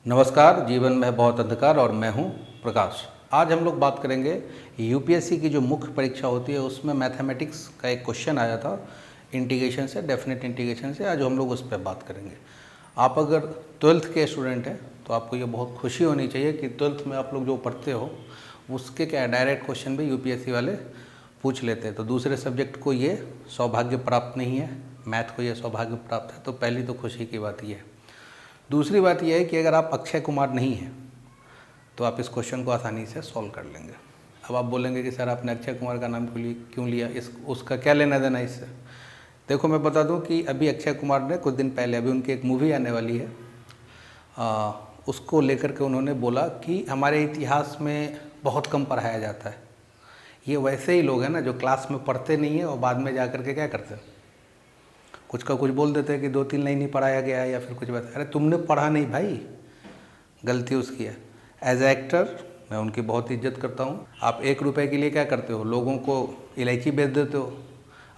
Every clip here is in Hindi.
नमस्कार। जीवन में बहुत अंधकार और मैं हूं प्रकाश। आज हम लोग बात करेंगे यूपीएससी की जो मुख्य परीक्षा होती है उसमें मैथमेटिक्स का एक क्वेश्चन आया था इंटीग्रेशन से, डेफिनेट इंटीग्रेशन से। आज हम लोग उस पर बात करेंगे। आप अगर ट्वेल्थ के स्टूडेंट हैं तो आपको ये बहुत खुशी होनी चाहिए कि ट्वेल्थ में आप लोग जो पढ़ते हो उसके क्या डायरेक्ट क्वेश्चन भी यूपीएससी वाले पूछ लेते हैं। तो दूसरे सब्जेक्ट को ये सौभाग्य प्राप्त नहीं है, मैथ को ये सौभाग्य प्राप्त है। तो पहली तो खुशी की बात ये है। दूसरी बात यह है कि अगर आप अक्षय कुमार नहीं हैं तो आप इस क्वेश्चन को आसानी से सॉल्व कर लेंगे। अब आप बोलेंगे कि सर आपने अक्षय कुमार का नाम क्यों लिया, उसका क्या लेना देना इससे। देखो मैं बता दूं कि अभी अक्षय कुमार ने कुछ दिन पहले अभी उनकी एक मूवी आने वाली है, उसको लेकर के उन्होंने बोला कि हमारे इतिहास में बहुत कम पढ़ाया जाता है। ये वैसे ही लोग हैं ना जो क्लास में पढ़ते नहीं हैं और बाद में जा कर के क्या करते हैं, कुछ का कुछ बोल देते हैं कि 2-3 लाइन ही पढ़ाया गया है या फिर कुछ बात। अरे तुमने पढ़ा नहीं भाई, गलती उसकी है। एज ए एक्टर मैं उनकी बहुत इज्जत करता हूँ। आप 1 रुपये के लिए क्या करते हो, लोगों को इलायची बेच देते हो।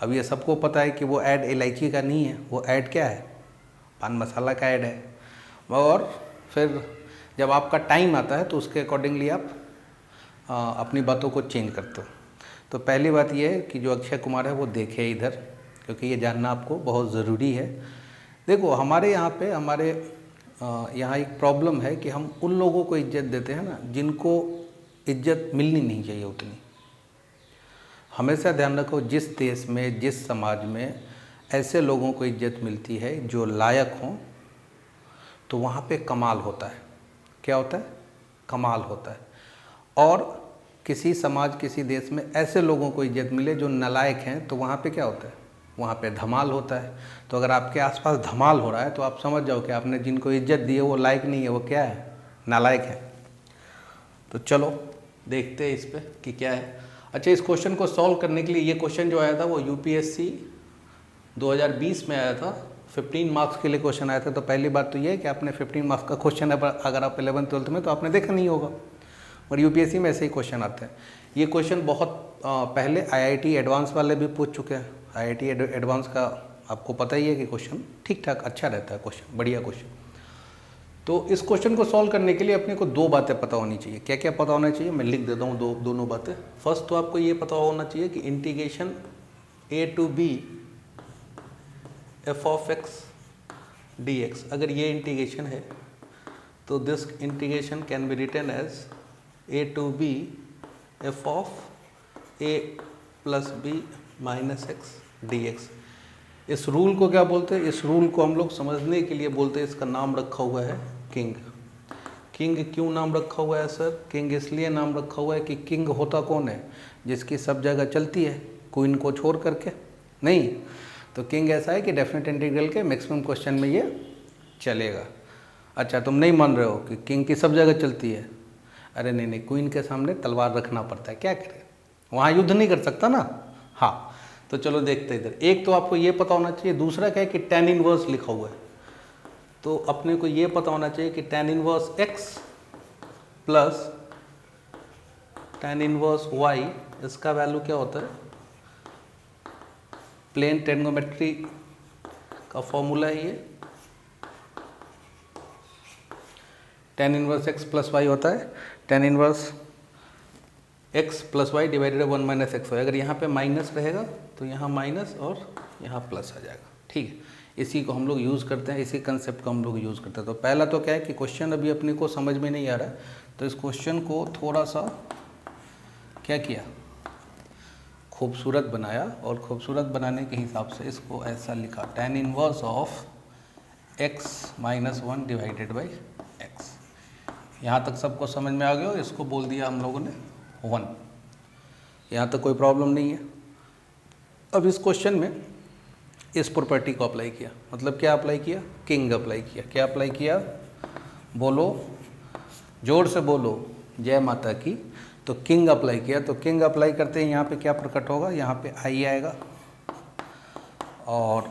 अब ये सबको पता है कि वो ऐड इलायची का नहीं है, वो ऐड क्या है, पान मसाला का ऐड है। और फिर जब आपका टाइम आता है तो उसके अकॉर्डिंगली आप अपनी बातों को चेंज करते हो। तो पहली बात ये है कि जो अक्षय कुमार है वो देखे इधर, क्योंकि ये जानना आपको बहुत ज़रूरी है। देखो हमारे यहाँ पे यहाँ एक प्रॉब्लम है कि हम उन लोगों को इज्जत देते हैं ना जिनको इज्जत मिलनी नहीं चाहिए उतनी। हमेशा ध्यान रखो, जिस देश में जिस समाज में ऐसे लोगों को इज्जत मिलती है जो लायक हों तो वहाँ पे कमाल होता है। क्या होता है, कमाल होता है। और किसी समाज किसी देश में ऐसे लोगों को इज्जत मिले जो नालायक हैं तो वहाँ पे क्या होता है, वहाँ पे धमाल होता है। तो अगर आपके आसपास धमाल हो रहा है तो आप समझ जाओ कि आपने जिनको इज्जत दी है वो लायक नहीं है, वो क्या है, नालायक है। तो चलो देखते हैं इस पे कि क्या है। अच्छा, इस क्वेश्चन को सॉल्व करने के लिए, ये क्वेश्चन जो आया था वो यूपीएससी 2020 में आया था, 15 मार्क्स के लिए क्वेश्चन आया था। तो पहली बात तो ये है कि आपने 15 मार्क्स का क्वेश्चन अगर आप 11th-12th में तो आपने देखा नहीं होगा, और यूपीएससी में ऐसे ही क्वेश्चन आते हैं। ये क्वेश्चन बहुत पहले आईआईटी एडवांस वाले भी पूछ चुके हैं। आईआईटी एडवांस का आपको पता ही है कि क्वेश्चन ठीक ठाक अच्छा रहता है, क्वेश्चन बढ़िया क्वेश्चन। तो इस क्वेश्चन को सॉल्व करने के लिए अपने को 2 बातें पता होनी चाहिए। क्या क्या पता होना चाहिए, मैं लिख देता हूँ दोनों बातें। फर्स्ट तो आपको ये पता होना चाहिए कि integration a to b f of x dx, अगर ये इंटीग्रेशन है तो this integration can be written as a to b f of a plus b minus x dx। इस रूल को क्या बोलते हैं, इस रूल को हम लोग समझने के लिए बोलते हैं, इसका नाम रखा हुआ है किंग। किंग क्यों नाम रखा हुआ है सर, किंग इसलिए नाम रखा हुआ है कि किंग होता कौन है, जिसकी सब जगह चलती है, क्वीन को छोड़ करके नहीं। तो किंग ऐसा है कि डेफिनेट इंटीग्रल के मैक्सिमम क्वेश्चन में ये चलेगा। अच्छा, तुम नहीं मान रहे हो कि किंग की सब जगह चलती है। अरे नहीं, क्वीन के सामने तलवार रखना पड़ता है, क्या करें, वहाँ युद्ध नहीं कर सकता ना। हाँ, तो चलो देखते हैं इधर। एक तो आपको ये पता होना चाहिए, दूसरा क्या है कि tan इनवर्स लिखा हुआ है। तो अपने को ये पता होना चाहिए कि tan inverse x plus tan inverse y, इसका वैल्यू क्या होता है, प्लेन ट्रिग्नोमेट्री का फॉर्मूला है ये। tan inverse x plus y होता है tan inverse x plus y divided 1 minus x. अगर यहाँ पे माइनस रहेगा तो यहाँ माइनस और यहाँ प्लस आ जाएगा। ठीक है, इसी को हम लोग यूज़ करते हैं, इसी कंसेप्ट को हम लोग यूज़ करते हैं। तो पहला तो क्या है कि क्वेश्चन अभी अपने को समझ में नहीं आ रहा है, तो इस क्वेश्चन को थोड़ा सा क्या किया, खूबसूरत बनाया, और खूबसूरत बनाने के हिसाब से इसको ऐसा लिखा tan inverse of x minus 1 divided by x. यहाँ तक सबको समझ में आ गया, और इसको बोल दिया हम लोगों ने 1। यहाँ तक कोई प्रॉब्लम नहीं है। अब इस क्वेश्चन में इस प्रॉपर्टी को अप्लाई किया, मतलब क्या अप्लाई किया, किंग अप्लाई किया। क्या अप्लाई किया, बोलो जोर से बोलो, जय माता की। तो किंग अप्लाई किया। तो किंग अप्लाई करते हैं यहाँ पे क्या प्रकट होगा, यहाँ पे आई आएगा और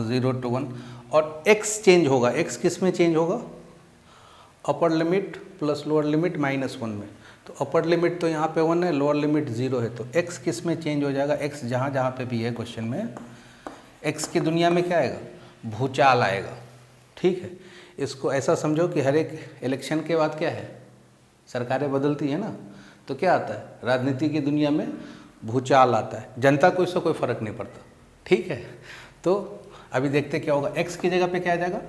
0 to 1, और x चेंज होगा। x किस में चेंज होगा, upper limit plus lower limit -1 में। तो अपर लिमिट तो यहाँ पे 1 है, लोअर लिमिट 0 है। तो x किस में चेंज हो जाएगा, x जहाँ जहाँ पे भी है क्वेश्चन में, x की दुनिया में क्या आएगा, भूचाल आएगा। ठीक है, इसको ऐसा समझो कि हर एक इलेक्शन के बाद क्या है, सरकारें बदलती है ना, तो क्या आता है, राजनीति की दुनिया में भूचाल आता है, जनता को इससे कोई फ़र्क नहीं पड़ता। ठीक है, तो अभी देखते क्या होगा। x की जगह पे क्या आ जाएगा,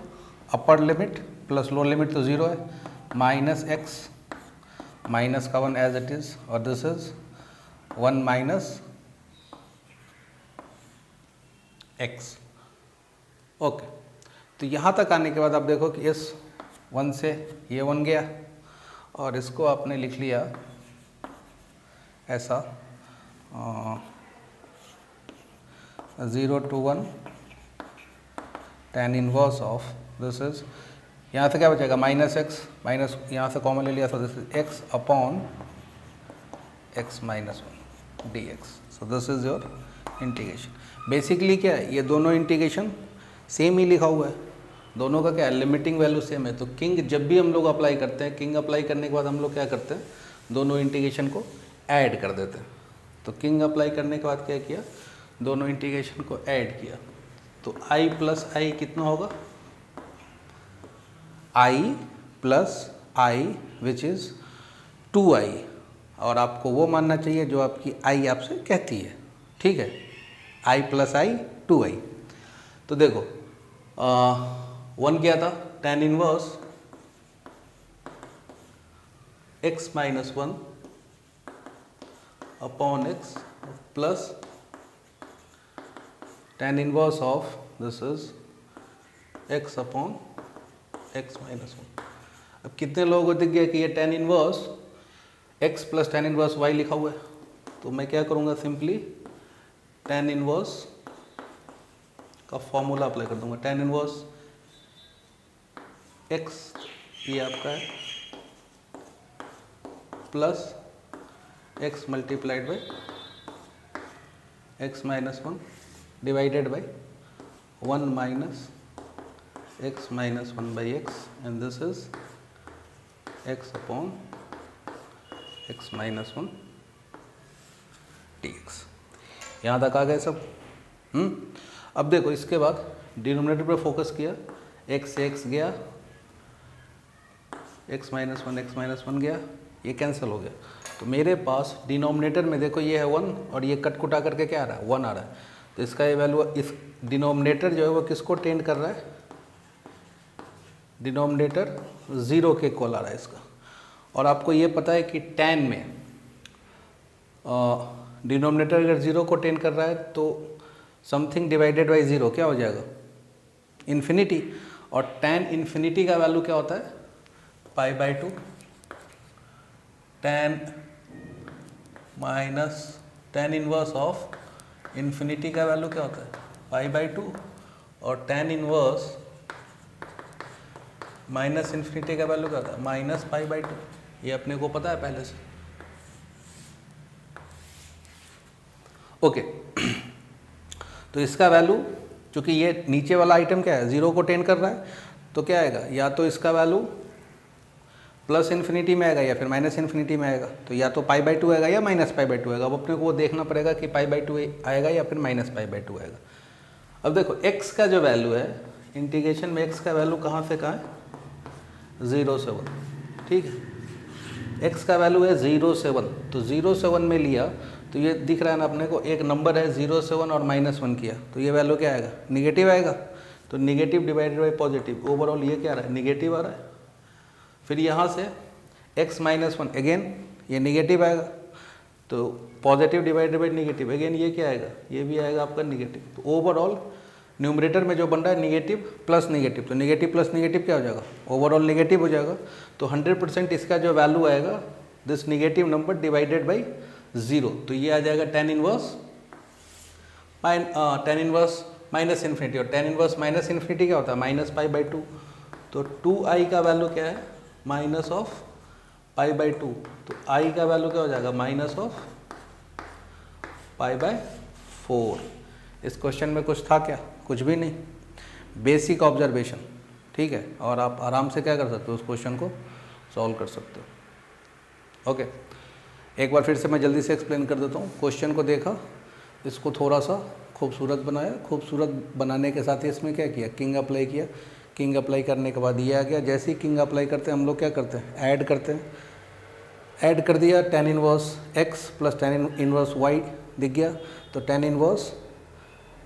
upper limit plus lower limit तो 0 है, माइनस एक्स माइनस का 1 एज इट इज़, और this is 1 minus x. Okay, तो यहाँ तक आने के बाद आप देखो कि इस 1 से ये 1 गया, और इसको आपने लिख लिया ऐसा 0 to 1 tan inverse of this is, यहाँ से क्या बचेगा, माइनस एक्स, माइनस यहाँ से कॉमन ले लिया, so this is x upon x minus 1 D x. So this is your integration. Basically क्या है, ये दोनों इंटीग्रेशन सेम ही लिखा हुआ है, दोनों का क्या है, लिमिटिंग वैल्यू सेम है। तो किंग जब भी हम लोग अप्लाई करते हैं, किंग अप्लाई करने के बाद हम लोग क्या करते हैं, दोनों इंटीग्रेशन को ऐड कर देते हैं। तो किंग अप्लाई करने के बाद क्या किया, दोनों इंटीग्रेशन को ऐड किया, तो i प्लस आई कितना होगा, i plus I which is 2i, और आपको वो मानना चाहिए जो आपकी i आपसे कहती है। ठीक है, i प्लस आई 2i। तो देखो 1 क्या था, tan inverse x minus 1 upon x plus tan inverse of this is x upon x minus 1। अब कितने लोगों को दिख गया कि ये tan inverse x plus tan inverse y लिखा हुआ है, तो मैं क्या करूँगा, सिंपली tan इनवर्स का फॉर्मूला अप्लाई कर दूंगा। tan इनवर्स x ये आपका है plus x multiplied by x minus 1 divided by 1 minus x minus 1 by x, and this is x upon x minus 1 dx। यहाँ तक आ गए सब। अब देखो इसके बाद डिनोमिनेटर पर फोकस किया, x से x गया, x माइनस 1 गया, ये कैंसिल हो गया। तो मेरे पास डिनोमिनेटर में देखो ये है 1 और ये कट कुटा करके क्या आ रहा है, 1 आ रहा है। तो इसका ये वैल्यू, इस डिनोमिनेटर जो है वो किसको टेंड कर रहा है, डिनोमिनेटर 0 के इक्वल आ रहा है इसका। और आपको ये पता है कि tan में डिनोमिनेटर अगर 0 को टेंड कर रहा है तो समथिंग डिवाइडेड बाई 0 क्या हो जाएगा, इन्फिनिटी। और tan इन्फिनिटी का वैल्यू क्या होता है, pi by 2। tan minus tan inverse of infinity का वैल्यू क्या होता है, पाई बाई 2, और tan इनवर्स माइनस इन्फिनिटी का वैल्यू क्या होता है, माइनस पाई बाई 2। ये अपने को पता है पहले से। ओके, तो इसका वैल्यू, चूँकि ये नीचे वाला आइटम क्या है, 0 को टेंड कर रहा है, तो क्या आएगा, या तो इसका वैल्यू प्लस इन्फिनिटी में आएगा या फिर माइनस इन्फिनिटी में आएगा। तो या तो पाई बाई 2 आएगा या माइनस पाई बाई 2 आएगा। अब अपने को वो देखना पड़ेगा कि पाई बाई 2 आएगा या फिर माइनस पाई बाई 2 आएगा। अब देखो x का जो वैल्यू है इंटीग्रेशन में, x का वैल्यू कहाँ से कहाँ है, 0 से 1। ठीक है, x का वैल्यू है 0 से 1, तो 0 से 1 में लिया तो ये दिख रहा है ना अपने को, एक नंबर है 0 से 1 और माइनस 1 किया तो ये वैल्यू क्या आएगा, निगेटिव आएगा। तो negative divided by positive, overall ये क्या आ रहा है, निगेटिव आ रहा है। फिर यहाँ से x माइनस 1 अगेन ये निगेटिव आएगा, तो positive divided by negative again ये क्या आएगा, ये भी आएगा आपका निगेटिव। तो ओवरऑल न्यूमरेटर में जो बन रहा है निगेटिव प्लस निगेटिव, तो निगेटिव प्लस निगेटिव क्या हो जाएगा, ओवरऑल निगेटिव हो जाएगा। तो 100% इसका जो वैल्यू आएगा, this negative number divided by 0, तो ये आ जाएगा tan इनवर्स माइनस इन्फिनिटी। और tan इनवर्स माइनस इन्फिनिटी क्या होता है, माइनस पाई बाई 2। तो 2i का वैल्यू क्या है, माइनस ऑफ पाई बाई 2। तो i का वैल्यू क्या हो जाएगा, माइनस ऑफ पाई बाई 4। इस क्वेश्चन में कुछ था क्या, कुछ भी नहीं, बेसिक ऑब्जर्वेशन। ठीक है, और आप आराम से क्या कर सकते हो, उस क्वेश्चन को सॉल्व कर सकते हो। ओके, एक बार फिर से मैं जल्दी से एक्सप्लेन कर देता हूँ। क्वेश्चन को देखा, इसको थोड़ा सा खूबसूरत बनाया, खूबसूरत बनाने के साथ ही इसमें क्या किया, किंग अप्लाई किया। किंग अप्लाई करने के बाद ये आ गया। जैसे ही किंग अप्लाई करते हैं हम लोग क्या करते हैं, ऐड करते हैं। ऐड कर दिया, tan inverse x plus tan inverse y दिख गया, तो tan inverse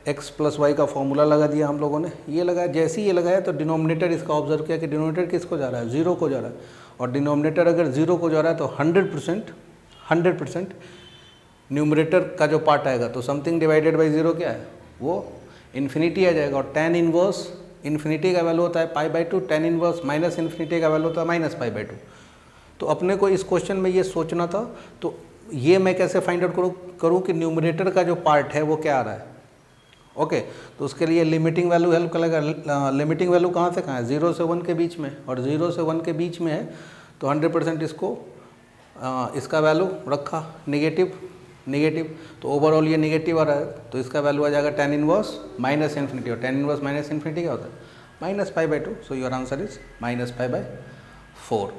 x plus y का फॉर्मूला लगा दिया हम लोगों ने। ये लगाया, जैसे ही ये लगाया तो डिनोमिनेटर इसका ऑब्जर्व किया कि डिनोमिनेटर किसको जा रहा है, 0 को जा रहा है। और डिनोमिनेटर अगर 0 को जा रहा है तो 100% न्यूमरेटर का जो पार्ट आएगा तो समथिंग डिवाइडेड बाई 0 क्या है, वो इन्फिनिटी आ जाएगा। और tan इनवर्स इन्फिनिटी का वैल्यू होता है π/2, tan इनवर्स माइनस इन्फिनिटी का वैल्यू होता है माइनस π/2। तो अपने को इस क्वेश्चन में ये सोचना था, तो ये मैं कैसे फाइंड आउट करूँ कि न्यूमरेटर का जो पार्ट है वो क्या आ रहा है। ओके, तो उसके लिए लिमिटिंग वैल्यू हेल्प करेगा। लिमिटिंग वैल्यू कहाँ से कहाँ है, 0 से 1 के बीच में, और 0 से 1 के बीच में है तो 100% इसको इसका वैल्यू रखा नेगेटिव, तो ओवरऑल ये नेगेटिव आ रहा है, तो इसका वैल्यू आ जाएगा tan इनवर्स माइनस इन्फिनिटी। और tan इनवर्स माइनस इन्फिनिटी क्या होता है, -π/2। So your answer is -π/4।